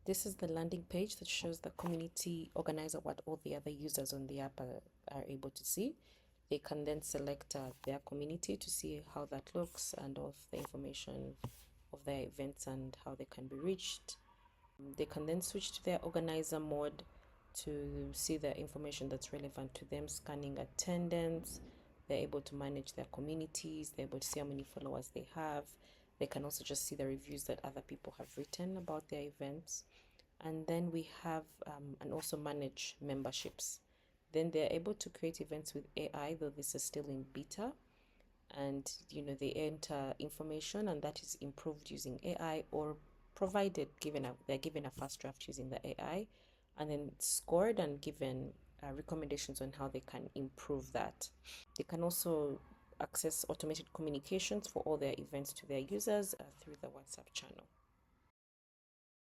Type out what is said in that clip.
This is the landing page that shows the community organizer what all the other users on the app are able to see. They can then select their community to see how that looks and of the information of their events and how they can be reached. They can then switch to their organizer mode to see the information that's relevant to them, scanning attendance. They're able to manage their communities. They're able to see how many followers they have. They can also just see the reviews that other people have written about their events. And then we have and also manage memberships. Then they're able to create events with AI, though this is still in beta. And they enter information, and that is improved using AI, or provided they're given a first draft using the AI, and then scored and given recommendations on how they can improve that. They can also access automated communications for all their events to their users through the WhatsApp channel.